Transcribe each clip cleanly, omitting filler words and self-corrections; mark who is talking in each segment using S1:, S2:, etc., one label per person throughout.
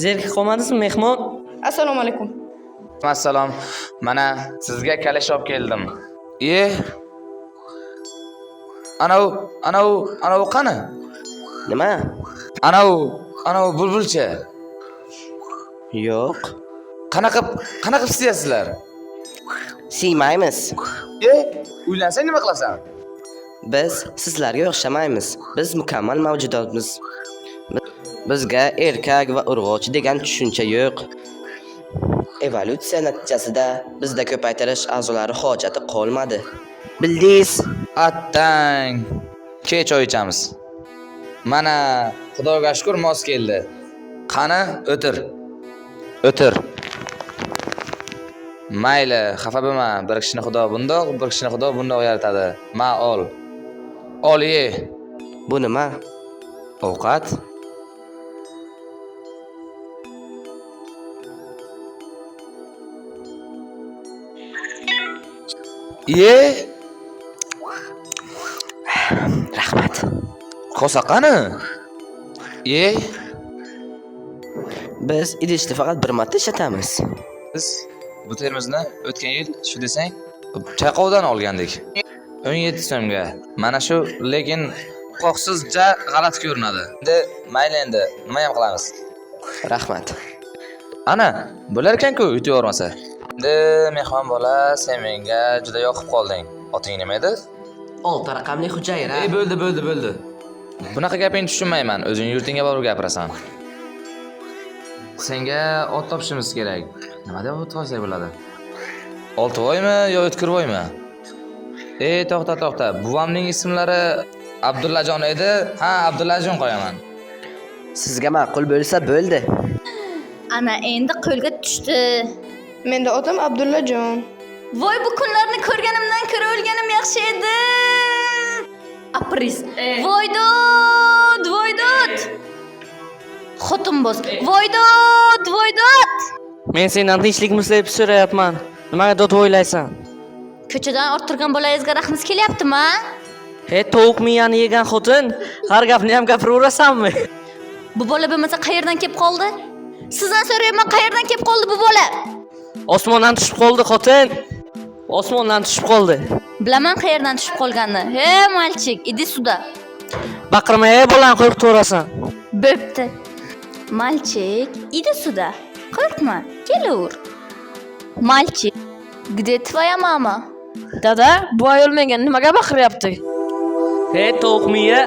S1: Zerikib qolmadingizmi mehmon?
S2: Assalomu alaykum.
S3: Assalom. Mana sizga kalish olib keldim. Anavi qani?
S1: Nima?
S3: Anavi bulbulcha.
S1: Yo'q.
S3: Qanaqa istayapsizlar?
S1: Siymaymiz.
S3: Uylansang nima qilasan?
S1: Biz sizlarga o'xshamaymiz. Biz mukammal mavjudotmiz. Bizga erkak va urg'ochi degan tushuncha yo'q. Evolyutsiya natijasida bizda ko'paytirish a'zolari hojati qolmadi. Bildingiz?
S3: Attang. Kech choy ichamiz. Mana Xudoga shukr mos keldi. Qani, o'tir. Mayli, xafa bo'lma. Bir kishini Xudo bundoq, bir kishini Xudo bundoq yaratadi. Ma ol. Ol ye.
S1: Bu nima?
S3: Ovqat. Ye.
S1: Rahmat.
S3: Kosa qani? Ye.
S1: Biz idishni faqat bir marta ishlatamiz.
S3: Biz bu termizni o'tgan yil shu desang, chayqovdan olgandik. 17 so'mga. Mana shu, lekin qoqsizcha g'alati ko'rinadi. Mayli endi, nima ham qilamiz?
S1: Rahmat.
S3: Ana, bo'lar ekan-ku yutib yormasa. Endi mehmon bola, sen menga juda yoqib qolding. Oting nima edi?
S1: Olti raqamli hujayra.
S3: Bo'ldi. Bunaqa gapingni tushunmayman. O'zing yurtingga borib gapirasan. Senga ot topishimiz kerak. Nima deb ot olsak bo'ladi? Oltivoymi yo O'tkirvoymi? To'xta. Buvamning ismlari Abdullajon edi. Ha, Abdullajon qo'yaman.
S1: Sizga ma'qul bo'lsa bo'ldi.
S4: Ana endi qo'lga tushdi.
S2: Menda otam Abdullajon.
S4: Voy, bu kunlarni ko'rganimdan ko'ra o'lganim yaxshi edi. Apris. Voydod. Xotinboz. Voydod.
S1: Men sendan tinchlik muslab so'rayapman. Nimaga dod o'ylaysan?
S4: Ko'chadan orttirgan bolangizga rahmingiz kelyaptimi?
S1: Tovuq miyani yegan xotin, har gapni ham gapiraverasanmi?
S4: Bu bola bo'lmasa qayerdan kelib qoldi? Sizdan so'rayapman, qayerdan kelib qoldi bu bola?
S1: Osmondan tushib qoldi xotin. Osmondan tushib qoldi.
S4: Bilaman qayerdan tushib qolganini. Malchik, idi suda.
S1: Baqirmay bolang qo'rqib to'rasan.
S4: Bo'pti. Malchik, idi suda. Qo'rqma, kelaver. Malchik, где твоя мама?
S5: Dada, bu ayol menga nimaga baqiryapti?
S1: Tovuq miya.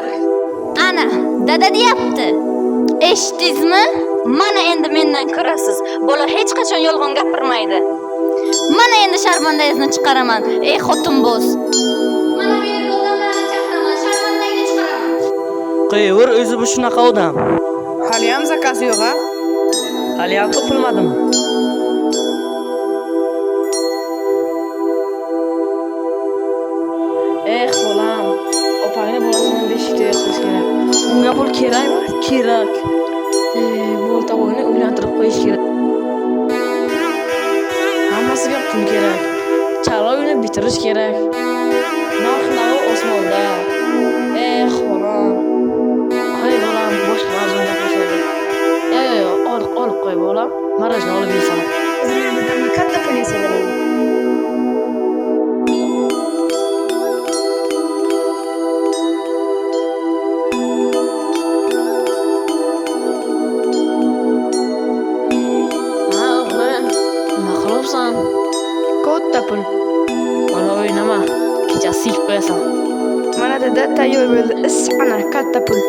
S4: Ana, dada deyapti. Eshitdingizmi? Mana endi mendan ko'rasiz. Bola hech qachon yolg'on gapirmaydi. Mana endi sharmandangizni chiqaraman. Xotinboz. Mana bu yerga odamlarni chaqiraman, sharmandangni chiqaraman.
S1: Qo'yaver, o'zi bu shunaqa odam.
S2: Hali ham zakaz yo'q-a?
S1: Hali ham topilmadimi?
S5: Bolam, opangni bolasini beshikda yoqish kerak. Unga pul kerakmi? Kerak. Bu tavuqni uylantirib qo'yish kerak. Hammasiga pul kerak. Chala uyni bitirish kerak. Narx-navo osmonda. Bolam. Qo'y bolam, bosh vazn gapiradi. Olib qo'y bolam. Marajni olib yeysan.
S2: O'zimga bundan katta pul yasaveradi. Katta pul.
S5: Mana o'ynama. Kechasi siyib qo'yasan.
S2: Mana dada tayyor bo'ldi. Ana katta pul.